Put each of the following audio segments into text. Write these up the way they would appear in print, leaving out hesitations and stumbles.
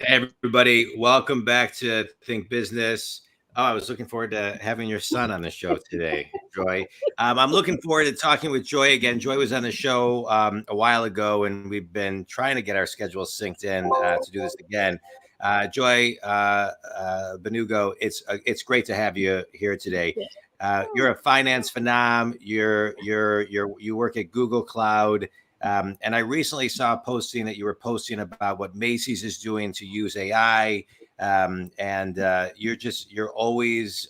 Everybody, welcome back to Think Business. Oh, I was looking forward to having your son on the show today, Joy. I'm looking forward to talking with Joy again. Joy was on the show a while ago, and we've been trying to get our schedules synced in to do this again. Joy Mbanugo, it's great to have you here today. You're a finance phenom. You work at Google Cloud. And I recently saw a posting that you were posting about what Macy's is doing to use AI. You're always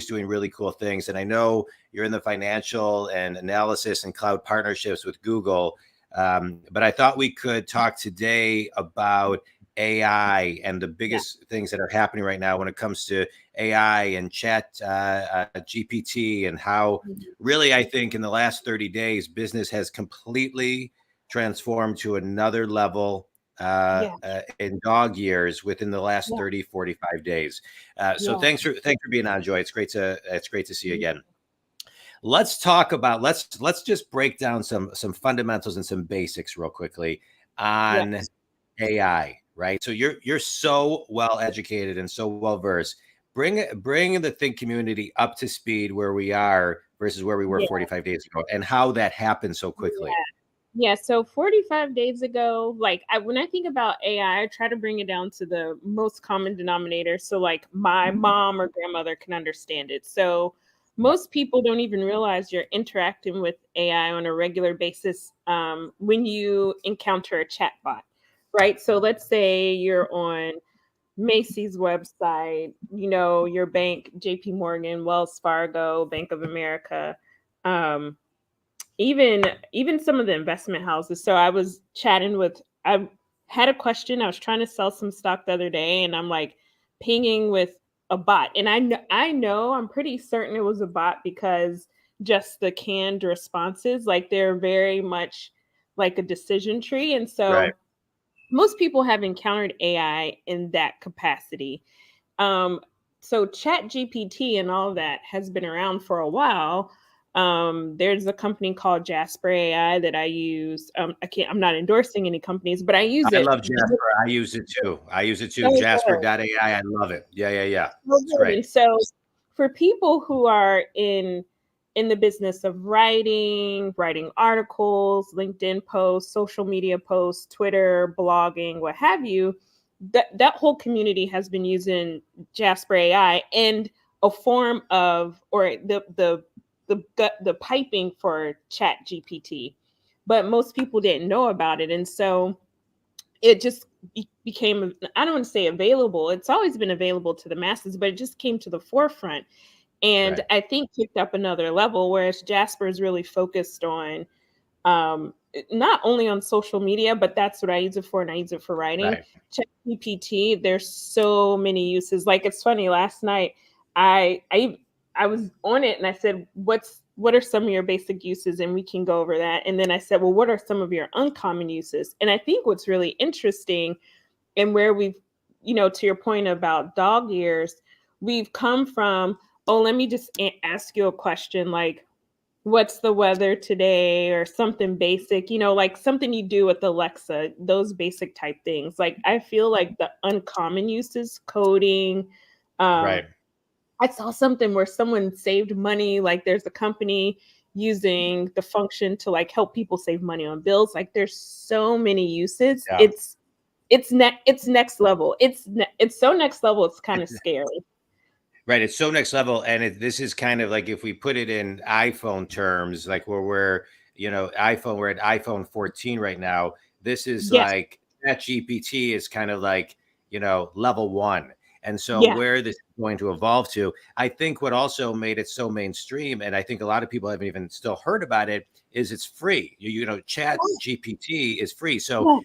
doing really cool things. And I know you're in the financial and analysis and cloud partnerships with Google. But I thought we could talk today about AI and the biggest things that are happening right now when it comes to AI and chat GPT, and how really I think in the last 30 days, business has completely transformed to another level in dog years within the last 30, 45 days. So thanks for being on, Joy. It's great to see you again. Let's talk about, let's just break down some fundamentals and some basics real quickly on AI, right? So you're so well educated and so well versed. Bring the Think community up to speed where we are versus where we were 45 days ago, and how that happened so quickly. Yeah. So 45 days ago, when I think about AI, I try to bring it down to the most common denominator. So like my mom or grandmother can understand it. So most people don't even realize you're interacting with AI on a regular basis when you encounter a chatbot, right? So let's say you're on Macy's website, your bank, JP Morgan, Wells Fargo, Bank of America, even some of the investment houses. So I was I had a question. I was trying to sell some stock the other day, and I'm like pinging with a bot. And I'm pretty certain it was a bot because just the canned responses, like they're very much like a decision tree. And so most people have encountered AI in that capacity. So Chat GPT and all of that has been around for a while. There's a company called Jasper AI that I use. I'm not endorsing any companies, but I use it. I love Jasper. I use it too. Jasper.ai. I love it. Yeah. It's great. So for people who are in the business of writing articles, LinkedIn posts, social media posts, Twitter, blogging, what have you, that whole community has been using Jasper AI and a form of, or the piping for Chat GPT, but most people didn't know about it. And so it just became, I don't want to say available. It's always been available to the masses, but it just came to the forefront. And I think picked up another level, whereas Jasper is really focused on not only on social media, but that's what I use it for, and I use it for writing. ChatGPT, there's so many uses. Like, it's funny, last night I was on it and I said, what are some of your basic uses? And we can go over that. And then I said, well, what are some of your uncommon uses? And I think what's really interesting, and where we've, to your point about dog years, we've come from, oh, let me just ask you a question, like, what's the weather today, or something basic, like something you do with Alexa, those basic type things. Like, I feel like the uncommon uses, coding. I saw something where someone saved money. Like, there's a company using the function to like help people save money on bills. Like, there's so many uses. It's next level. It's so next level. It's kind of scary. Right. It's so next level. And this is kind of like, if we put it in iPhone terms, like where we're at iPhone 14 right now. This is like that GPT is kind of like, level 1. And so where this is going to evolve to, I think what also made it so mainstream, and I think a lot of people haven't even still heard about it, is it's free. Chat GPT is free. So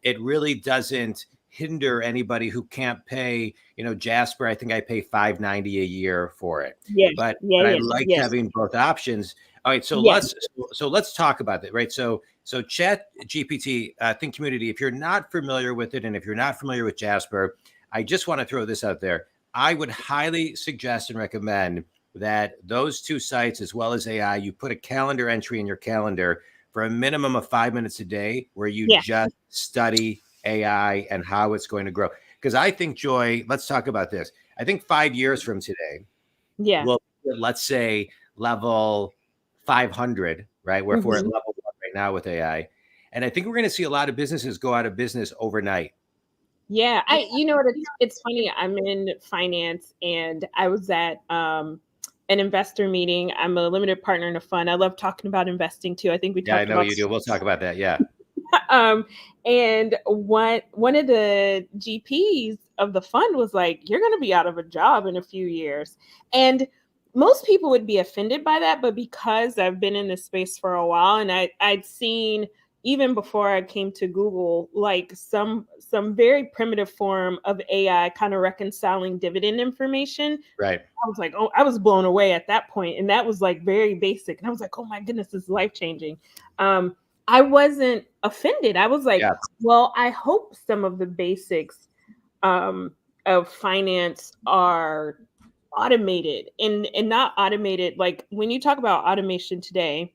it really doesn't hinder anybody who can't pay. Jasper, I think I pay $5.90 a year for it. But I like having both options. All right, so let's talk about that, right? So Chat GPT, Think community, if you're not familiar with it, and if you're not familiar with Jasper, I just want to throw this out there. I would highly suggest and recommend that those two sites, as well as AI, you put a calendar entry in your calendar for a minimum of 5 minutes a day where you just study AI and how it's going to grow. Because I think, Joy, let's talk about this. I think 5 years from today, we'll, let's say, level 500, right? We're at level 1 right now with AI. And I think we're going to see a lot of businesses go out of business overnight. Yeah, you know what? It's funny. I'm in finance, and I was at an investor meeting. I'm a limited partner in a fund. I love talking about investing too. I think we talked I know about you do. We'll talk about that. Yeah. And one of the GPs of the fund was like, "You're going to be out of a job in a few years," and most people would be offended by that. But because I've been in this space for a while, and I'd seen, even before I came to Google, like some very primitive form of AI kind of reconciling dividend information. Right. I was like, oh, I was blown away at that point. And that was like very basic. And I was like, oh my goodness, this is life-changing. I wasn't offended. I was like, well, I hope some of the basics of finance are automated, and not automated. Like when you talk about automation today,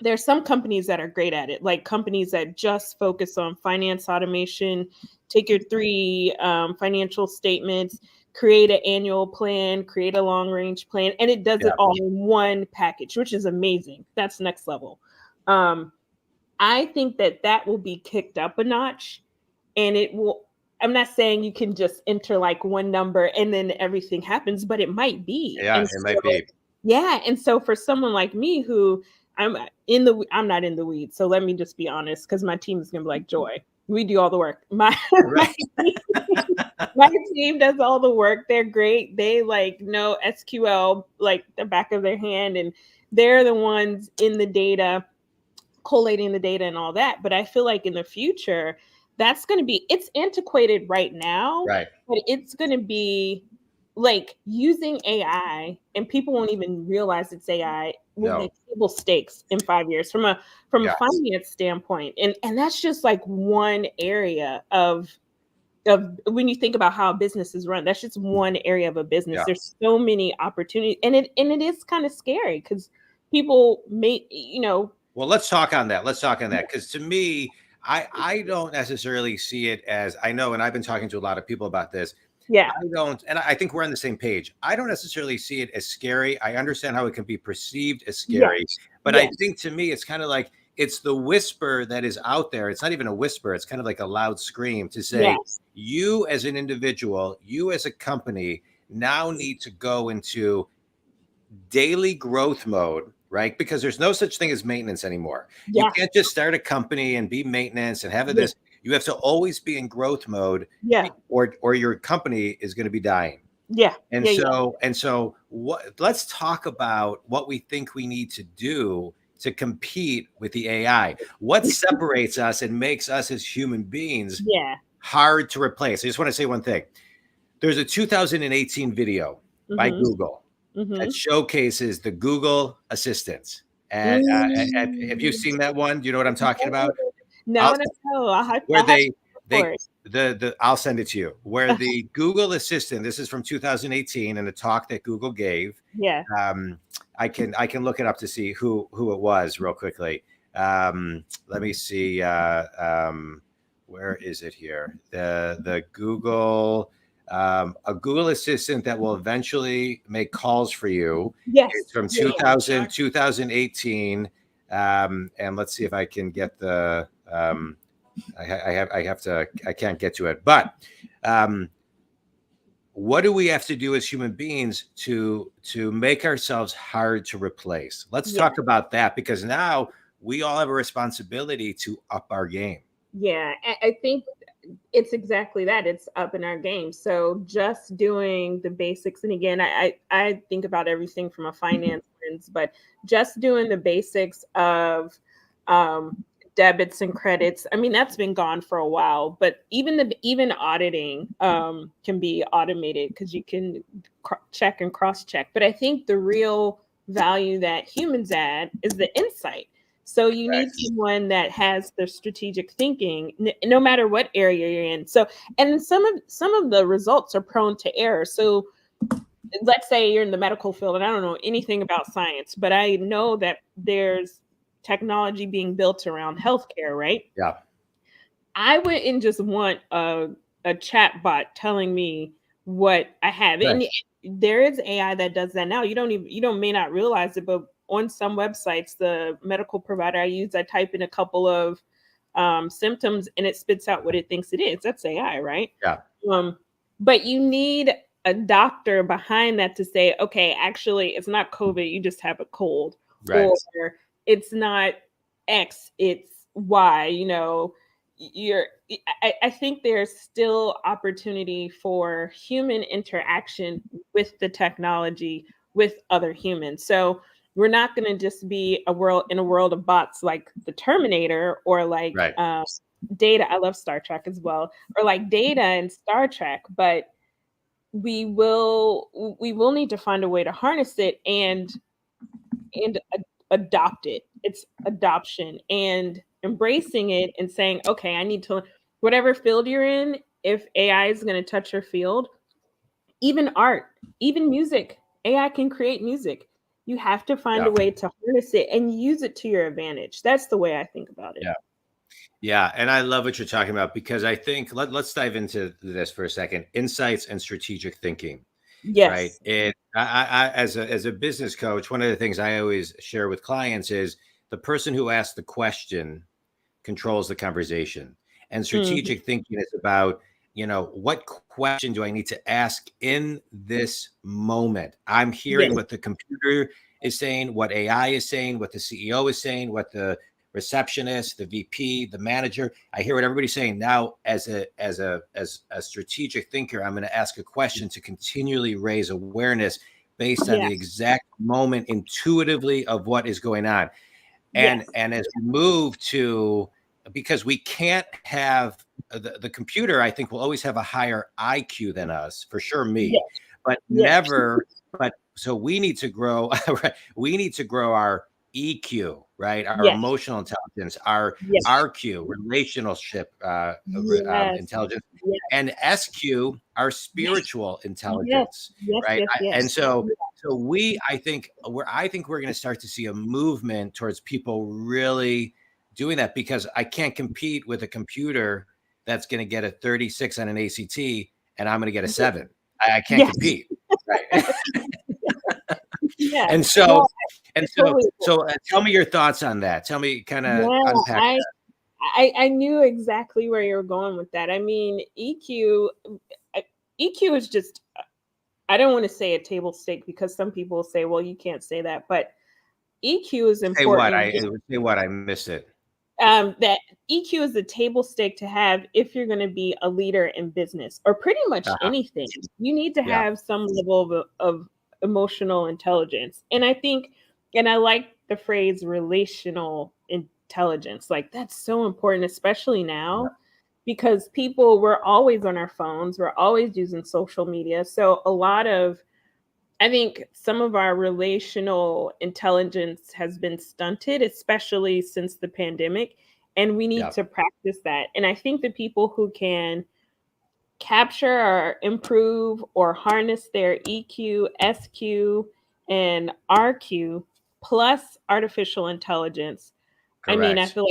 there's some companies that are great at it, like companies that just focus on finance automation. Take your 3 financial statements, create an annual plan, create a long range plan, and it does it all in one package, which is amazing. That's next level. I think that will be kicked up a notch, and it will. I'm not saying you can just enter like one number and then everything happens, but it might be. Yeah, it might be. Yeah, and so for someone like me who I'm not in the weeds, so let me just be honest, because my team is gonna be like, Joy, we do all the work. My team does all the work. They're great. They like know SQL like the back of their hand, and they're the ones in the data, collating the data and all that. But I feel like in the future, that's going to be, it's antiquated right now, right? But it's going to be like using AI, and people won't even realize it's AI, will be table stakes in 5 years from a finance standpoint. And that's just like one area of when you think about how a business is run. That's just one area of a business. There's so many opportunities, and it is kind of scary because people may, Well, let's talk on that. Because to me, I don't necessarily see it as, I know, and I've been talking to a lot of people about this. Yeah. I don't, and I think we're on the same page. I don't necessarily see it as scary. I understand how it can be perceived as scary, but I think to me, it's kind of like, it's the whisper that is out there. It's not even a whisper. It's kind of like a loud scream to say, you as an individual, you as a company now need to go into daily growth mode, right? Because there's no such thing as maintenance anymore. You can't just start a company and be maintenance and have this. You have to always be in growth mode, or your company is going to be dying. And so let's talk about what we think we need to do to compete with the AI. What separates us and makes us as human beings hard to replace? I just want to say one thing. There's a 2018 video by Google that showcases the Google Assistants. And have you seen that one? Do you know what I'm talking about? No. I'll send it to you. Where the Google Assistant, this is from 2018 in a talk that Google gave. I can look it up to see who it was real quickly. Let me see. Where is it here? The Google. A Google Assistant that will eventually make calls for you. It's from 2018. And let's see if I can get the, I can't get to it, but what do we have to do as human beings to make ourselves hard to replace? Let's talk about that, because now we all have a responsibility to up our game. Yeah, I think it's exactly that. It's up in our game. So just doing the basics. And again, I think about everything from a finance lens, but just doing the basics of debits and credits. I mean, that's been gone for a while, but even auditing can be automated because you can check and cross check. But I think the real value that humans add is the insight. So you need someone that has the strategic thinking, no matter what area you're in. So, and some of the results are prone to error. So let's say you're in the medical field and I don't know anything about science, but I know that there's technology being built around healthcare, right? Yeah. I wouldn't just want a chat bot telling me what I have. Right. And there is AI that does that now. You may not realize it, but on some websites, the medical provider I use, I type in a couple of symptoms and it spits out what it thinks it is. That's AI, right? Yeah. But you need a doctor behind that to say, okay, actually, it's not COVID, you just have a cold, Right. or it's not X, it's Y. You're. I think there's still opportunity for human interaction with the technology with other humans. So we're not going to just be a world of bots like the Terminator or like Right. Data. I love Star Trek as well, or like Data and Star Trek, but we will need to find a way to harness it and adopt it. It's adoption and embracing it and saying, okay, I need to, whatever field you're in, if AI is going to touch your field, even art, even music, AI can create music. You have to find Yeah. a way to harness it and use it to your advantage. That's the way I think about it. Yeah. Yeah. And I love what you're talking about, because I think let's dive into this for a second. Insights and strategic thinking. Right. Yes. As a business coach, one of the things I always share with clients is the person who asks the question controls the conversation. And Mhm. strategic thinking is about, what question do I need to ask in this moment? I'm hearing Yes. what the computer is saying, what AI is saying, what the CEO is saying, what the receptionist, the VP, the manager. I hear what everybody's saying. Now, as a strategic thinker, I'm going to ask a question to continually raise awareness based on the Yes. exact moment intuitively of what is going on. Yes. And as we move to, because we can't have the computer, I think will always have a higher IQ than us, for sure, me, Yes. but Yes. never. But so we need to grow. Right? We need to grow our EQ, right? Our Yes. emotional intelligence, our Yes. RQ, relationship Yes. intelligence, Yes. and SQ, our Yes. spiritual Yes. intelligence, Yes. right? Yes. And Yes. so I think we're going to start to see a movement towards people really doing that, because I can't compete with a computer that's going to get a 36 on an ACT and I'm going to get a 7. I can't Yes. compete. Right. Yeah. And No, so, totally. tell me your thoughts on that. Tell me, kind of Yeah, unpack I, that. I knew exactly where you were going with that. I mean, EQ is just, I don't want to say a table stake because some people say, well, you can't say that, but EQ is Say what? important. I missed it. That EQ is a table stake to have if you're going to be a leader in business or pretty much Uh-huh. anything. You need to Yeah. have some level of emotional intelligence. And I think, and I like the phrase relational intelligence. Like that's so important, especially now because we're always on our phones, we're always using social media. So I think some of our relational intelligence has been stunted, especially since the pandemic, and we need Yeah. to practice that. And I think the people who can capture or improve or harness their EQ, SQ, and RQ plus artificial intelligence, I mean, Correct. I feel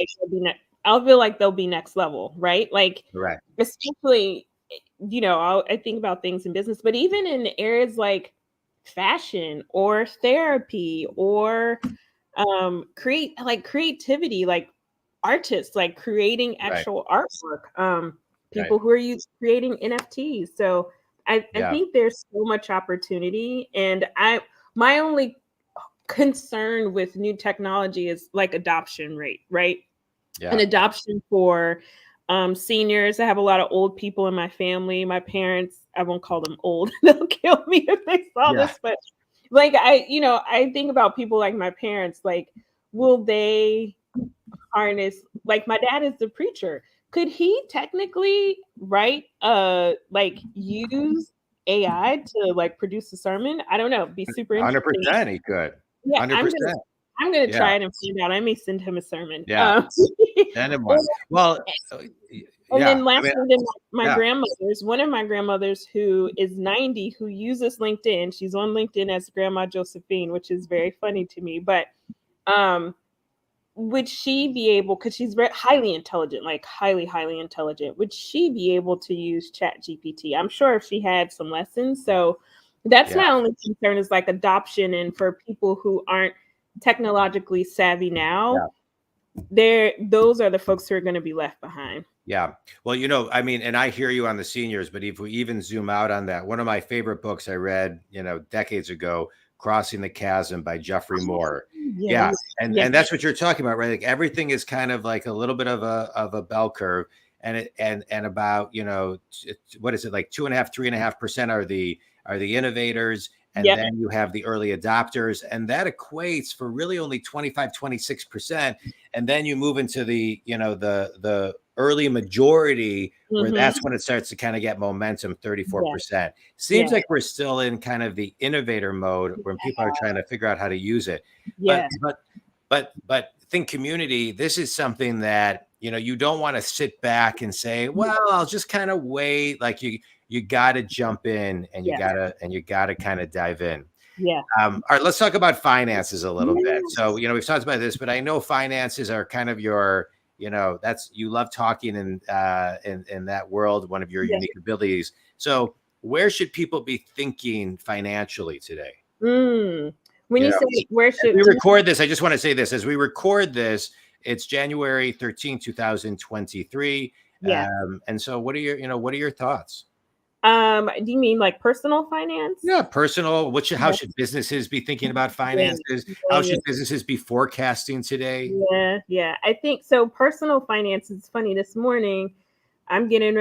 like they'll be next level, right? Like, Correct. especially, I think about things in business, but even in areas like fashion or therapy or creativity, like artists, like creating Right. actual artwork, Right. people who are creating NFTs. So I Yeah. think there's so much opportunity, and my only concern with new technology is like adoption rate, right? An Yeah. adoption for seniors. I have a lot of old people in my family. My parents, I won't call them old. They'll kill me if they saw Yeah. this, but like I think about people like my parents, like, will they harness, like my dad is the preacher. Could he technically like use AI to like produce a sermon? I don't know. Be super interesting. 100% he could. Yeah, 100%. I'm gonna Yeah. try it and find out. I may send him a sermon. Yeah. Send him Or one. Well, and yeah. then I mean, lastly, then my yeah. grandmother's, one of my grandmothers who is 90, who uses LinkedIn. She's on LinkedIn as Grandma Josephine, which is very funny to me. But um, would she be able, because she's very highly intelligent, like highly intelligent, would she be able to use Chat GPT? I'm sure if she had some lessons. So that's my only concern, is like adoption. And for people who aren't technologically savvy now, those are the folks who are going to be left behind. Yeah. Well, you know, I mean, and I hear you on the seniors, but if we even zoom out on that, one of my favorite books I read, you know, decades ago, Crossing the Chasm by Jeffrey Moore. Yeah. And that's what you're talking about, right? Like everything is kind of like a little bit of a bell curve. And about, you know, what is it, like 2.5%, 3.5% are the innovators. And then you have the early adopters, and that equates for really only 25, 26%. And then you move into the, you know, the early majority, where that's when it starts to kind of get momentum, 34%. Seems like we're still in kind of the innovator mode when people are trying to figure out how to use it. But think community, this is something that, you know, you don't want to sit back and say, well, I'll just kind of wait. Like you got to jump in, and you got to kind of dive in. All right, let's talk about finances a little bit. So, you know, we've talked about this, but I know finances are kind of your, you know, that's, you love talking in that world, one of your unique abilities. So where should people be thinking financially today? When you say where should we record this, I just want to say this, as we record this, it's January 13, 2023. And so what are your thoughts? Do you mean like personal finance? Yeah, personal. How should businesses be thinking about finances? How should businesses be forecasting today? Yeah. I think so. Personal finance is funny. This morning, I'm getting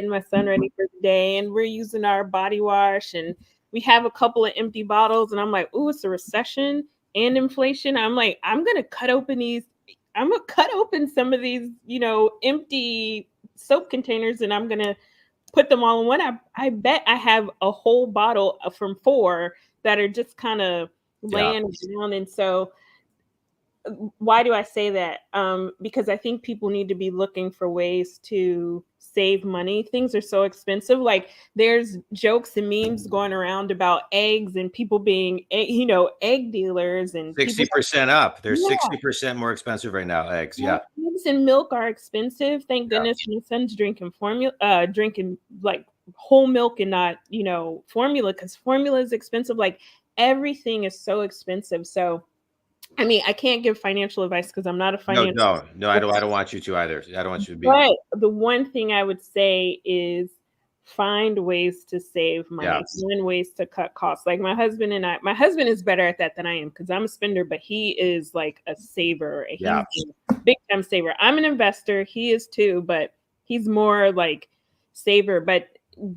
my son ready for the day, and we're using our body wash, and we have a couple of empty bottles, and I'm like, "Ooh, it's a recession and inflation." I'm like, I'm gonna cut open some of these, you know, empty soap containers, and I'm gonna put them all in one. I bet I have a whole bottle from 4 that are just kind of laying down. And so why do I say that? Because I think people need to be looking for ways to save money. Things are so expensive. Like there's jokes and memes going around about eggs and people being, you know, egg dealers, and 60% up. They're 60% more expensive right now. Eggs. Yeah. Eggs and milk are expensive. Thank goodness my son's drinking drinking like whole milk and not, you know, formula, because formula is expensive. Like everything is so expensive. So I mean, I can't give financial advice because I'm not a financial. No, I don't want you to either. I don't want you to be. But the one thing I would say is find ways to save money, find ways to cut costs. Like my husband is better at that than I am, because I'm a spender, but he is like a saver. He's a big time saver. I'm an investor. He is too, but he's more like saver. But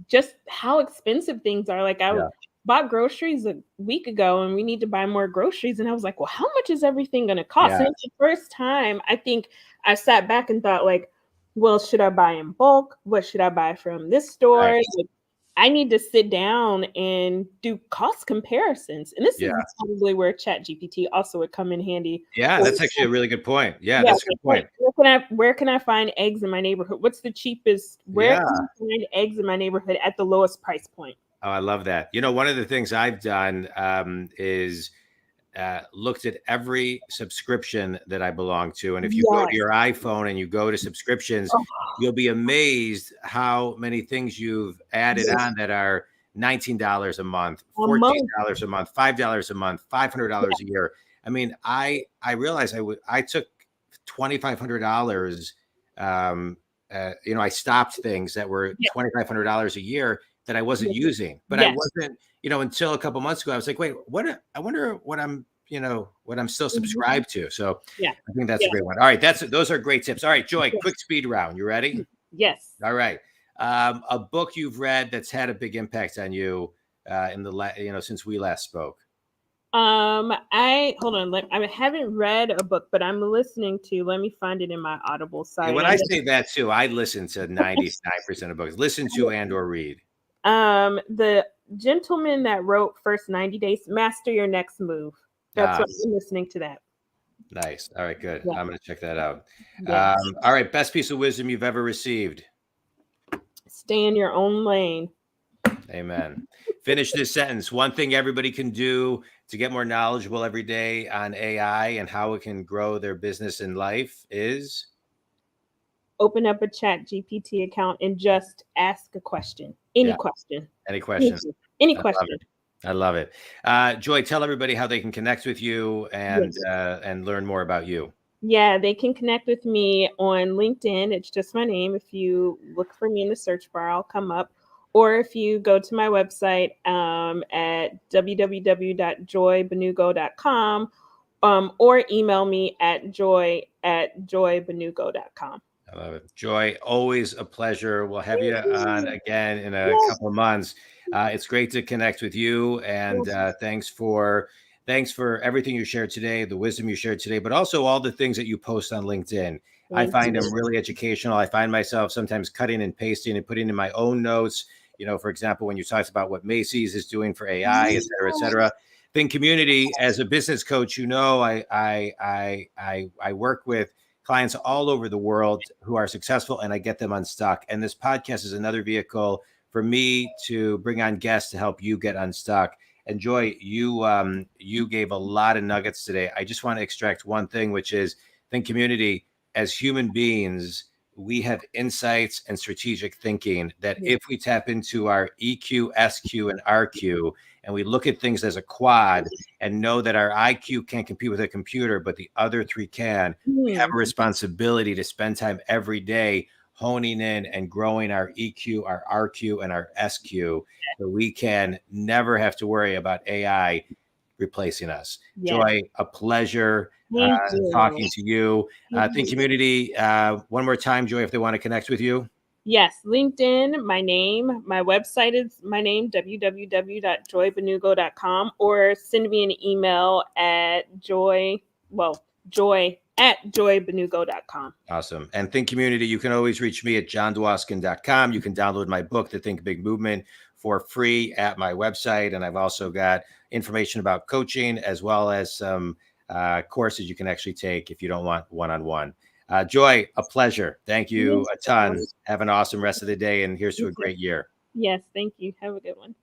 just how expensive things are. Like I bought groceries a week ago, and we need to buy more groceries. And I was like, well, how much is everything going to cost? And it's the first time I think I sat back and thought, like, well, should I buy in bulk? What should I buy from this store? Like, I need to sit down and do cost comparisons. And this is probably where Chat GPT also would come in handy. Yeah, that's actually a really good point. Yeah, that's a good point. Where can I find eggs in my neighborhood? What's the cheapest? Where can I find eggs in my neighborhood at the lowest price point? Oh, I love that. You know, one of the things I've done is looked at every subscription that I belong to. And if you go to your iPhone and you go to subscriptions, you'll be amazed how many things you've added on that are $19 a month, $14 a month, $5 a month, $500 a year. I mean, I realized I took $2,500. You know, I stopped things that were $2,500 a year that I wasn't using, but I wasn't, you know, until a couple months ago, I was like, wait, I wonder what I'm still subscribed to. So I think that's a great one. All right. Those are great tips. All right, Joy, quick speed round. You ready? Yes. All right. A book you've read that's had a big impact on you since we last spoke. I haven't read a book, but I'm listening to, let me find it in my Audible site. When I say that too, I listen to 99% of books. Listen to and or read. The gentleman that wrote First 90 Days, Master Your Next Move. That's what I'm listening to that. Nice. All right, good. I'm going to check that out. All right. Best piece of wisdom you've ever received. Stay in your own lane. Amen. Finish this sentence. One thing everybody can do to get more knowledgeable every day on AI and how it can grow their business and life is open up a chat GPT account and just ask a question. Any question. Any question. Any question. I love it. Joy, tell everybody how they can connect with you and learn more about you. Yeah, they can connect with me on LinkedIn. It's just my name. If you look for me in the search bar, I'll come up. Or if you go to my website at www.joymbanugo.com or email me at joy@joymbanugo.com. I love it. Joy, always a pleasure. We'll have you on again in a couple of months. It's great to connect with you, and thanks for everything you shared today, the wisdom you shared today, but also all the things that you post on LinkedIn. I find them really educational. I find myself sometimes cutting and pasting and putting in my own notes. You know, for example, when you talked about what Macy's is doing for AI, et cetera, et cetera. Think Community, as a business coach, you know, I work with clients all over the world who are successful, and I get them unstuck. And this podcast is another vehicle for me to bring on guests to help you get unstuck. And Joy, you gave a lot of nuggets today. I just want to extract one thing, which is Think Community. As human beings, we have insights and strategic thinking that if we tap into our EQ, SQ, and RQ, and we look at things as a quad and know that our IQ can't compete with a computer, but the other three can, we have a responsibility to spend time every day honing in and growing our EQ, our RQ, and our SQ, so we can never have to worry about AI replacing us. Joy, a pleasure talking to you. Think Community, one more time, Joy, if they want to connect with you. Yes, LinkedIn, my name. My website is my name, www.joymbanugo.com, or send me an email at joy@joymbanugo.com. Awesome. And Think Community, you can always reach me at jondwoskin.com. You can download my book, The Think Big Movement, for free at my website. And I've also got information about coaching as well as some courses you can actually take if you don't want one-on-one. Joy, a pleasure. Thank you a ton. Have an awesome rest of the day, and here's to a great year. Yes, thank you. Have a good one.